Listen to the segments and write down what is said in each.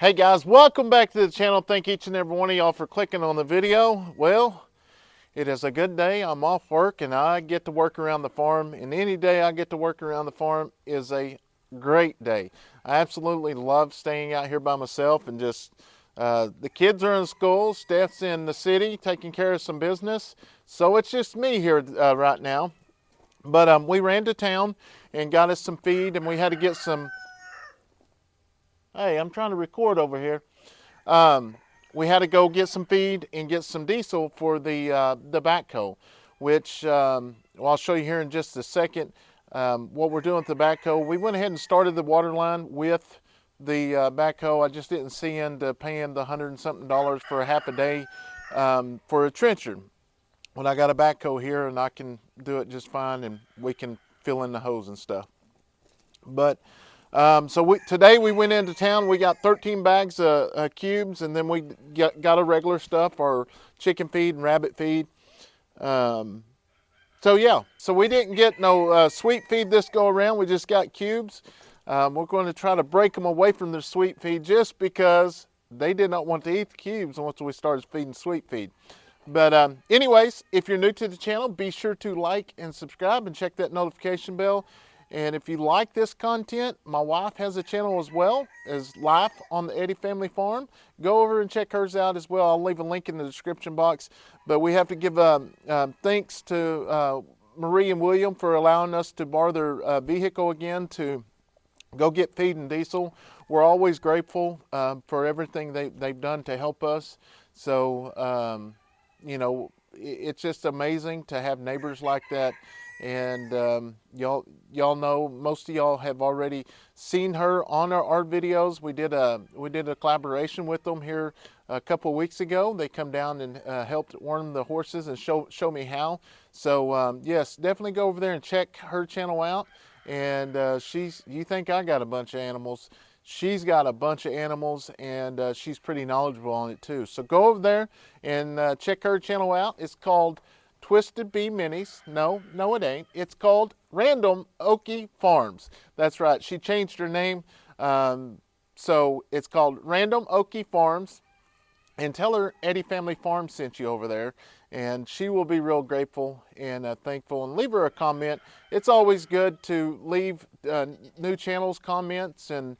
Hey guys, welcome back to the channel. Thank each and every one of y'all for clicking on the video. Well, it is a good day. I'm off work and I get to work around the farm, and any day I get to work around the farm is a great day. I absolutely love staying out here by myself and just the kids are in school, Steph's in the city taking care of some business, so it's just me here right now. But we ran to town and got us some feed, and we had to get some. Hey, I'm trying to record over here. We had to go get some feed and get some diesel for the backhoe, which well, I'll show you here in just a second. What we're doing with the backhoe, we went ahead and started the water line with the backhoe. I just didn't see into paying the $100 and something for a half a day for a trencher. When I got a backhoe here and I can do it just fine, and we can fill in the hose and stuff. But today we went into town. We got 13 bags of cubes, and then we got a regular stuff, our chicken feed and rabbit feed. So yeah, so we didn't get no sweet feed this go around. We just got cubes. We're going to try to break them away from their sweet feed just because they did not want to eat the cubes once we started feeding sweet feed. But anyways, if you're new to the channel, be sure to like and subscribe and check that notification bell. And if you like this content, my wife has a channel as well as Life on the Eddy Family Farm. Go over and check hers out as well. I'll leave a link in the description box. But we have to give thanks to Marie and William for allowing us to borrow their vehicle again to go get feed and diesel. We're always grateful for everything they've done to help us. So, you know, it's just amazing to have neighbors like that. And y'all know, most of y'all have already seen her on our art videos. We did a collaboration with them here a couple weeks ago. They come down and helped worm the horses and show me how. So yes, definitely go over there and check her channel out. And you think I got a bunch of animals? She's got a bunch of animals, and she's pretty knowledgeable on it too. So go over there and check her channel out. It's called Twisted Bee Minis. No, it ain't. It's called Random Okie Farms. That's right. She changed her name. So it's called Random Okie Farms. And tell her Eddy Family Farm sent you over there, and she will be real grateful and thankful. And leave her a comment. It's always good to leave new channels comments and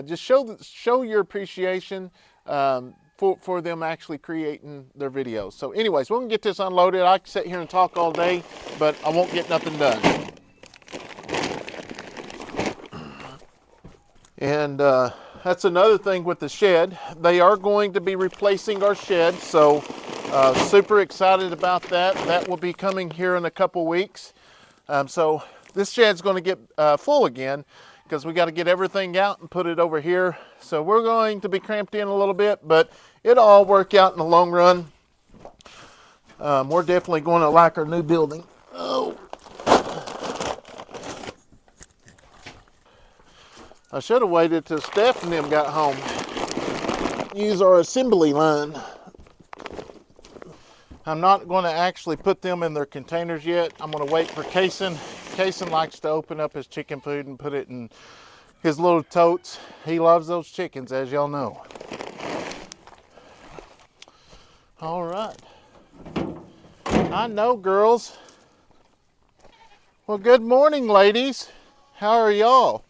just show your appreciation for them actually creating their videos. So anyways, we're gonna get this unloaded. I can sit here and talk all day, but I won't get nothing done. And that's another thing with the shed. They are going to be replacing our shed, so super excited about that. That will be coming here in a couple weeks. So this shed's going to get full again because we got to get everything out and put it over here. So we're going to be cramped in a little bit, but it'll all work out in the long run. We're definitely going to like our new building. Oh. I should have waited till Steph and them got home. Use our assembly line. I'm not going to actually put them in their containers yet. I'm going to wait for Kayson. Kayson likes to open up his chicken food and put it in his little totes. He loves those chickens, as y'all know. All right. I know, girls. Well, good morning, ladies. How are y'all?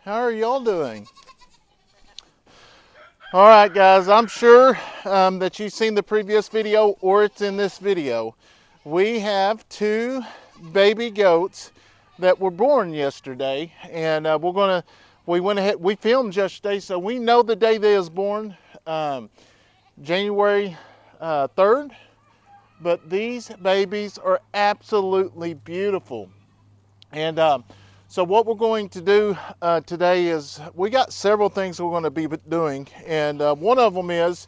How are y'all doing? All right, guys, I'm sure that you've seen the previous video or it's in this video. We have two baby goats that were born yesterday, and we went ahead, we filmed yesterday, so we know the day they was born, January 3rd, but these babies are absolutely beautiful. And so what we're going to do today is, we got several things we're going to be doing, and one of them is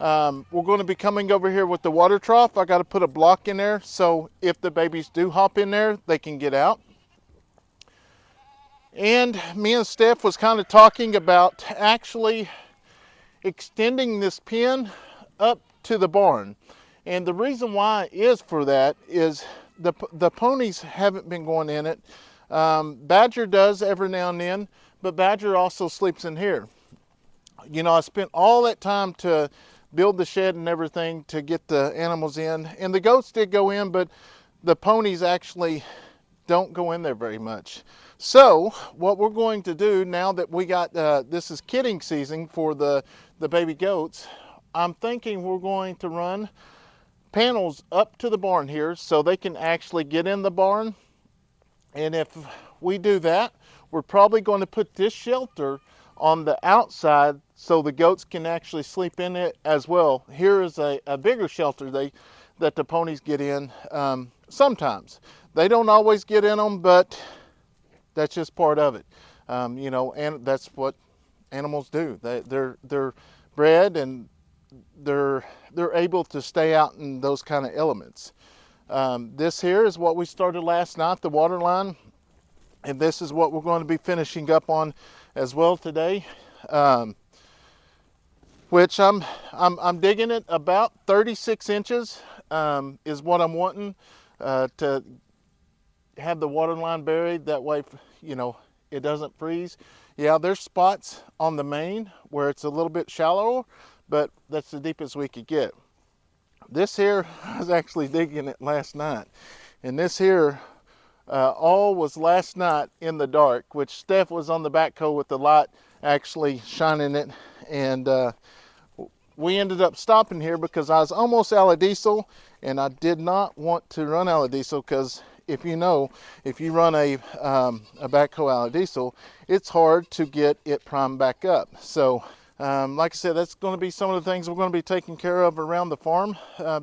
we're going to be coming over here with the water trough. I got to put a block in there so if the babies do hop in there, they can get out. And me and Steph was kind of talking about actually extending this pen up to the barn. And the reason why is for that is the ponies haven't been going in it. Badger does every now and then, but Badger also sleeps in here. You know, I spent all that time to build the shed and everything to get the animals in. And the goats did go in, but the ponies actually don't go in there very much. So what we're going to do now that we got, this is kidding season for the baby goats, I'm thinking we're going to run panels up to the barn here so they can actually get in the barn. And if we do that, we're probably going to put this shelter on the outside so the goats can actually sleep in it as well. Here is a bigger shelter that the ponies get in sometimes. They don't always get in them, but that's just part of it. You know, and that's what animals do. They're bred and they're able to stay out in those kind of elements. This here is what we started last night, the water line, and this is what we're going to be finishing up on as well today. Which I'm digging it about 36 inches is what I'm wanting to have the water line buried. That way, you know, it doesn't freeze. Yeah, there's spots on the main where it's a little bit shallower, but that's the deepest we could get. This here, I was actually digging it last night, and this here all was last night in the dark, which Steph was on the backhoe with the light actually shining it, and we ended up stopping here because I was almost out of diesel, and I did not want to run out of diesel because if you know, if you run a backhoe out of diesel, it's hard to get it primed back up. So like I said, that's going to be some of the things we're going to be taking care of around the farm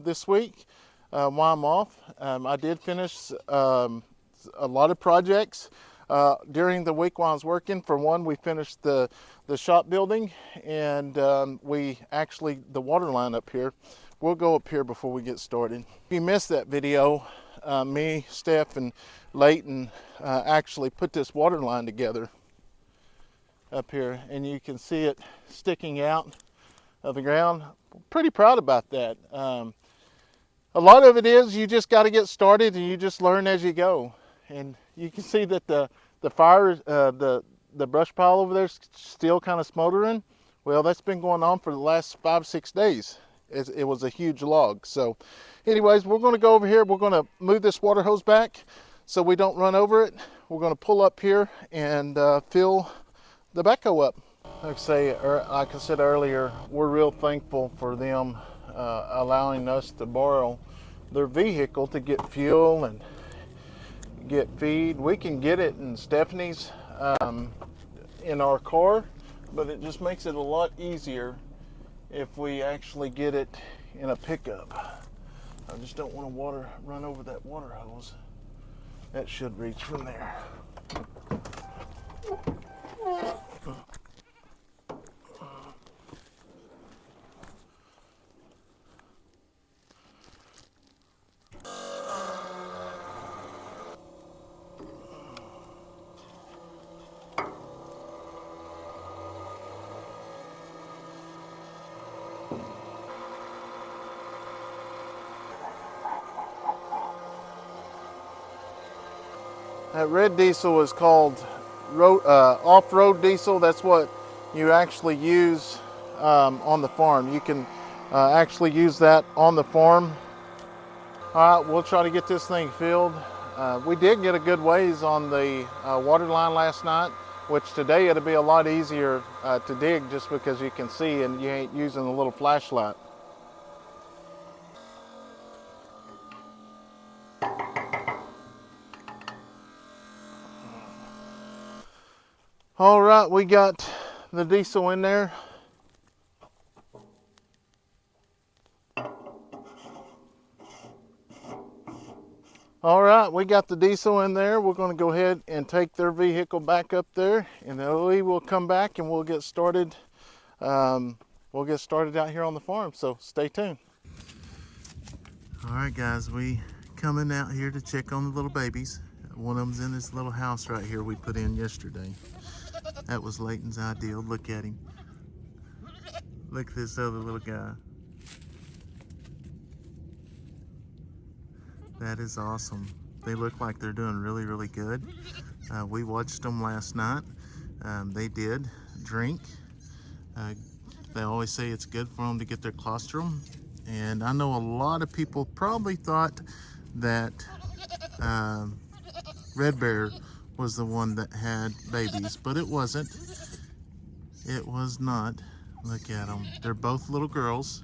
this week while I'm off. I did finish a lot of projects during the week while I was working. For one, we finished the shop building, and we actually, the water line up here, we'll go up here before we get started. If you missed that video, me, Steph, and Leighton actually put this water line together up here, and you can see it sticking out of the ground. Pretty proud about that. A lot of it is you just got to get started and you just learn as you go. And you can see that the fire, the brush pile over there is still kind of smoldering. Well, that's been going on for the last 5-6 days. It was a huge log. So anyways, we're going to go over here. We're going to move this water hose back so we don't run over it. We're going to pull up here and fill the backhoe up. Like I said earlier, we're real thankful for them allowing us to borrow their vehicle to get fuel and get feed. We can get it in Stephanie's in our car, but it just makes it a lot easier if we actually get it in a pickup. I just don't want to run over that water hose. That should reach from there. That red diesel is called off-road diesel. That's what you actually use on the farm. You can actually use that on the farm. All right, we'll try to get this thing filled. We did get a good ways on the water line last night, which today it'll be a lot easier to dig just because you can see and you ain't using a little flashlight. All right, we got the diesel in there. All right, we got the diesel in there. We're going to go ahead and take their vehicle back up there, and then we will come back and we'll get started. We'll get started out here on the farm, so stay tuned. All right, guys, we coming out here to check on the little babies. One of them's in this little house right here we put in yesterday. That was Leighton's idea. Look at him. Look at this other little guy. That is awesome. They look like they're doing really, really good. We watched them last night. They did drink, They always say it's good for them to get their colostrum. And I know a lot of people probably thought that Red Bear was the one that had babies, but it wasn't. It was not. Look at them. They're both little girls.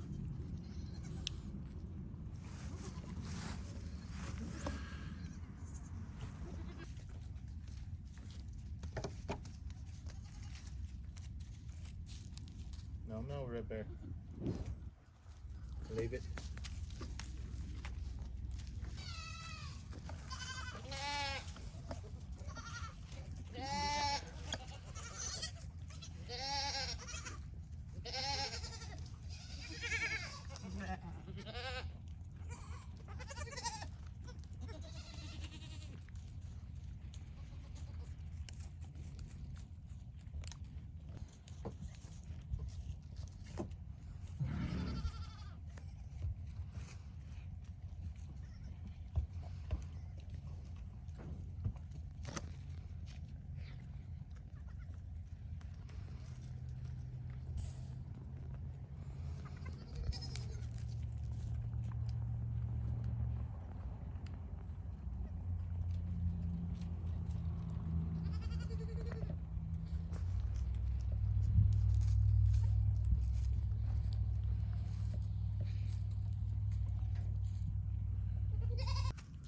No, Red Bear. Leave it.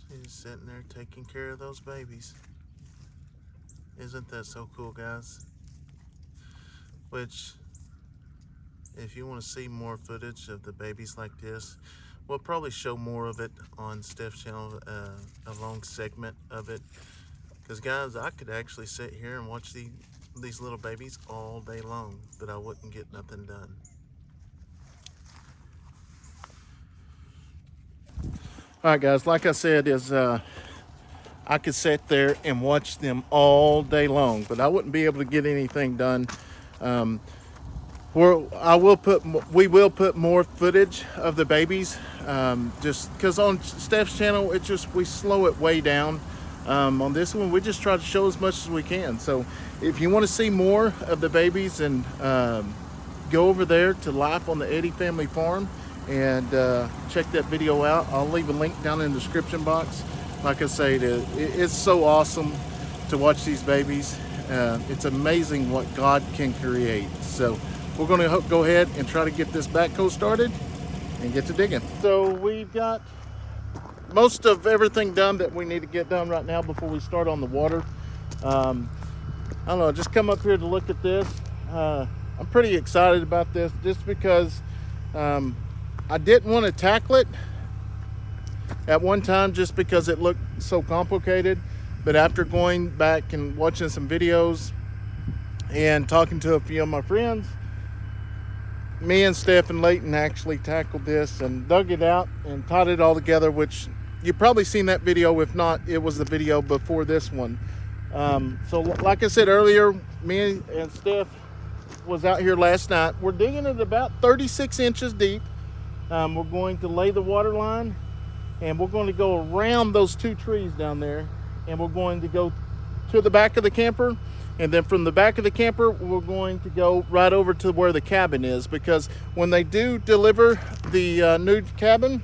She's sitting there taking care of those babies. Isn't that so cool, guys? Which, if you want to see more footage of the babies like this, we'll probably show more of it on Steph's channel, a long segment of it. Because guys, I could actually sit here and watch these little babies all day long, but I wouldn't get nothing done. All right, guys, like I said, I could sit there and watch them all day long, but I wouldn't be able to get anything done. We will put more footage of the babies, just because on Steph's channel, we slow it way down. On this one, we just try to show as much as we can. So if you want to see more of the babies, and go over there to Life on the Eddy Family Farm and check that video out. I'll leave a link down in the description box. Like I say, it's so awesome to watch these babies. It's amazing what God can create. So we're going to go ahead and try to get this backhoe started and get to digging. So we've got most of everything done that we need to get done right now before we start on the water. I don't know, just come up here to look at this. I'm pretty excited about this just because I didn't want to tackle it at one time just because it looked so complicated. But after going back and watching some videos and talking to a few of my friends, me and Steph and Leighton actually tackled this and dug it out and tied it all together, which you've probably seen that video. If not, it was the video before this one. So like I said earlier, me and Steph was out here last night. We're digging it about 36 inches deep. We're going to lay the water line, and we're going to go around those two trees down there, and we're going to go to the back of the camper, and then from the back of the camper we're going to go right over to where the cabin is, because when they do deliver the new cabin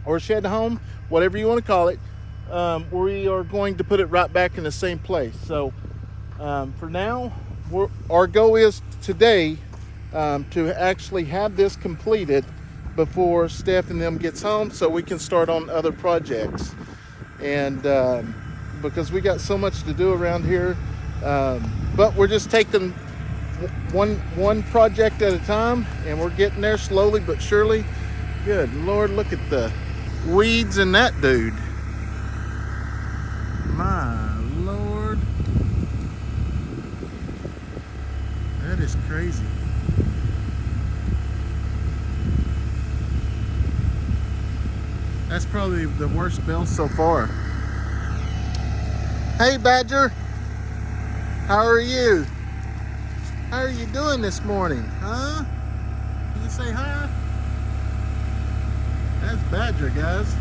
or shed home, whatever you want to call it, we are going to put it right back in the same place. So for now, our goal is today to actually have this completed before Steph and them gets home, so we can start on other projects. And because we got so much to do around here, but we're just taking one project at a time, and we're getting there slowly but surely. Good Lord, look at the weeds in that dude. My Lord, that is crazy. That's probably the worst bill so far. Hey Badger, how are you? How are you doing this morning, huh? Can you say hi? That's Badger, guys.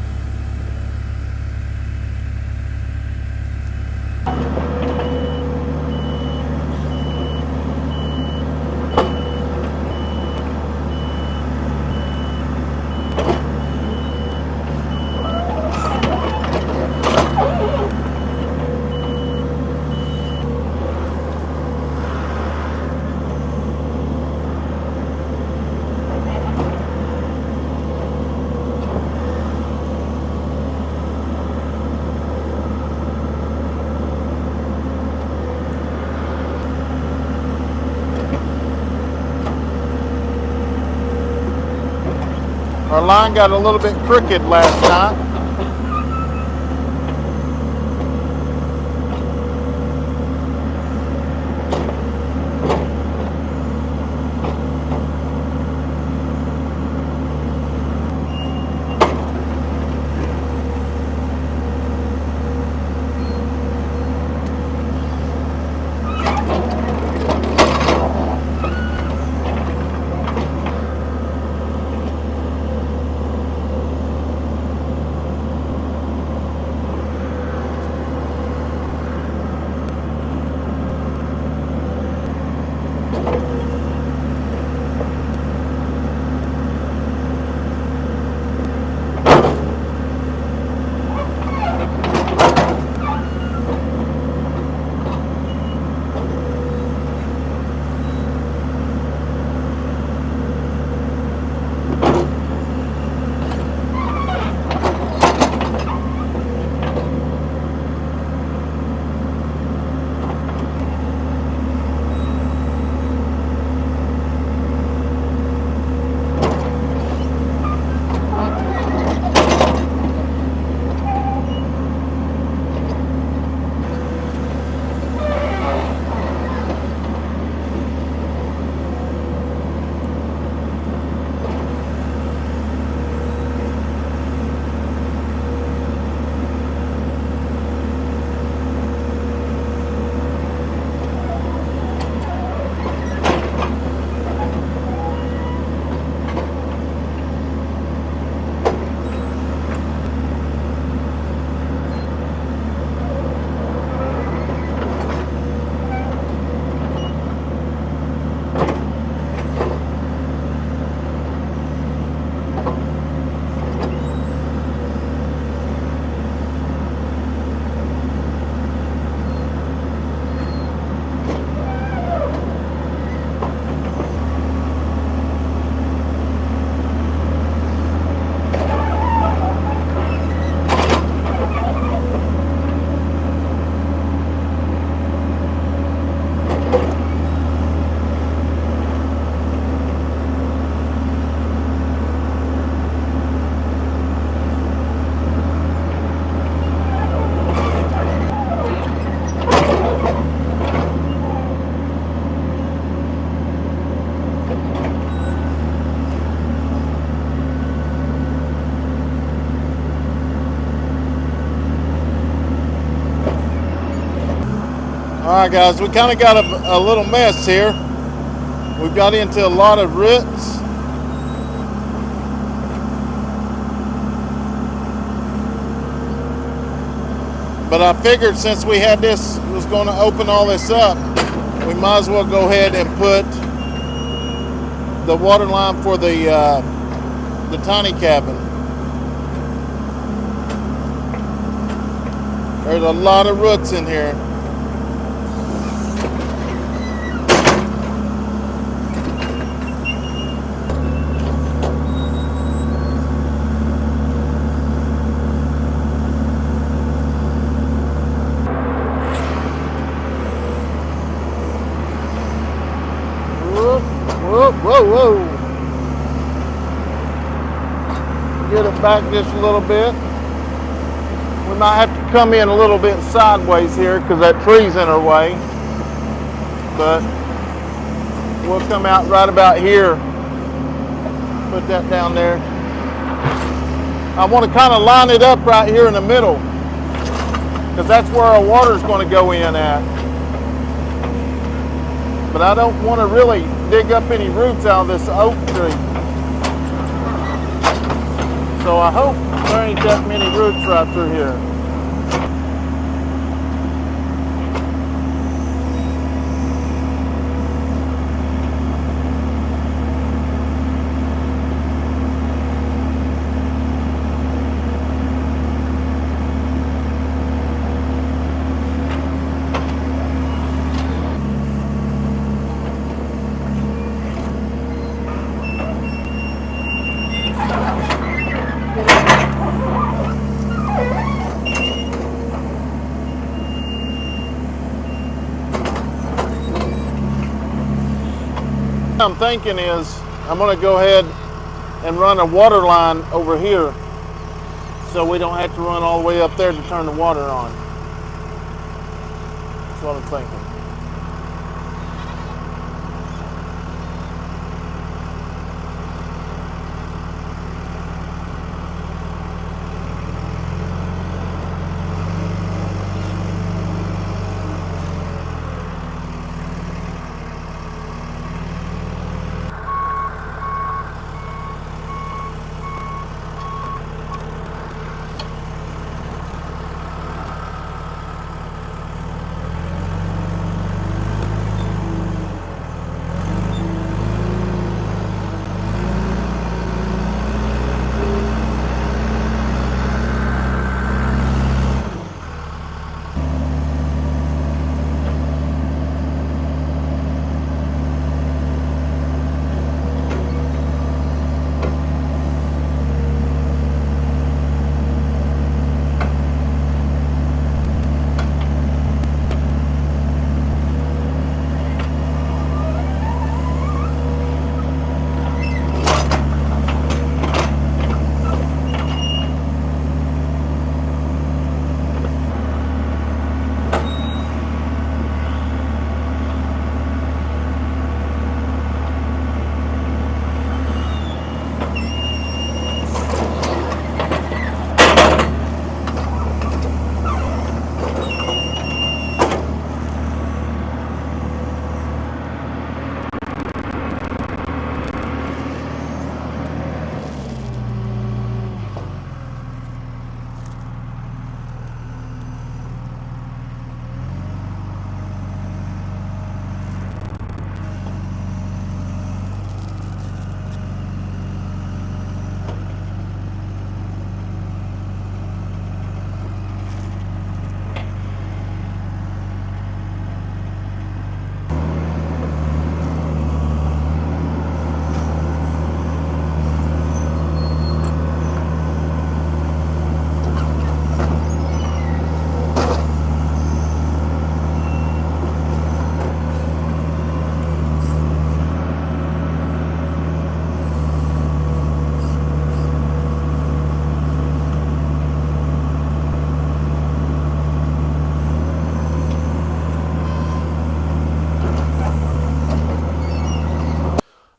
Our line got a little bit crooked last night. All right, guys, we kind of got a little mess here. We got into a lot of roots. But I figured since we had this, was going to open all this up, we might as well go ahead and put the water line for the tiny cabin. There's a lot of roots in here. Whoa. Get it back just a little bit. We might have to come in a little bit sideways here because that tree's in our way. But we'll come out right about here. Put that down there. I want to kind of line it up right here in the middle because that's where our water's going to go in at. But I don't want to really dig up any roots out of this oak tree. So I hope there ain't that many roots right through here. What I'm thinking is I'm going to go ahead and run a water line over here so we don't have to run all the way up there to turn the water on. That's what I'm thinking.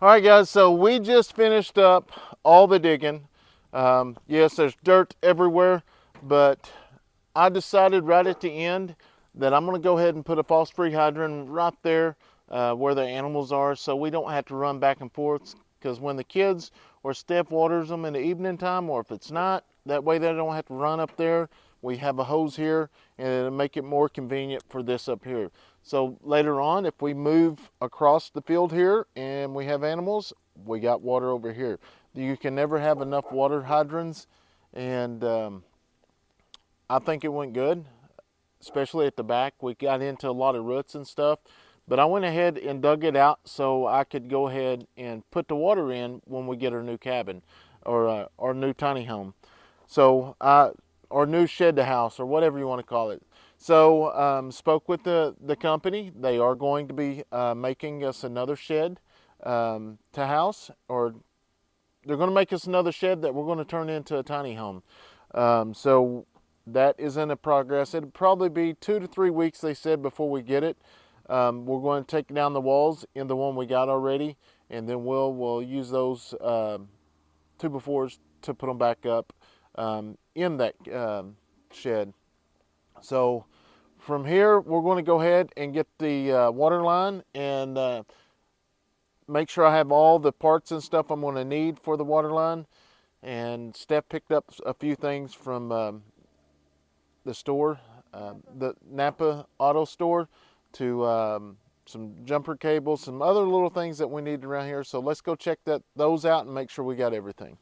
All right, guys, so we just finished up all the digging. Yes, there's dirt everywhere, but I decided right at the end that I'm going to go ahead and put a frost-free hydrant right there where the animals are, so we don't have to run back and forth, because when the kids or Steph waters them in the evening time, or if it's not, that way they don't have to run up there. We have a hose here, and it'll make it more convenient for this up here. So later on, if we move across the field here and we have animals, we got water over here. You can never have enough water hydrants, and I think it went good, especially at the back. We got into a lot of roots and stuff, but I went ahead and dug it out so I could go ahead and put the water in when we get our new cabin or our new tiny home. So or new shed to house, or whatever you want to call it. So spoke with the company. They are going to be making us another shed to house, or they're going to make us another shed that we're going to turn into a tiny home. So that is in a progress. It'll probably be 2 to 3 weeks, they said, before we get it. We're going to take down the walls in the one we got already, and then we'll use those 2x4s to put them back up in that shed. So from here, we're going to go ahead and get the water line and make sure I have all the parts and stuff I'm going to need for the water line. And Steph picked up a few things from the store, the Napa Auto Store, to some jumper cables, some other little things that we need around here. So let's go check those out and make sure we got everything.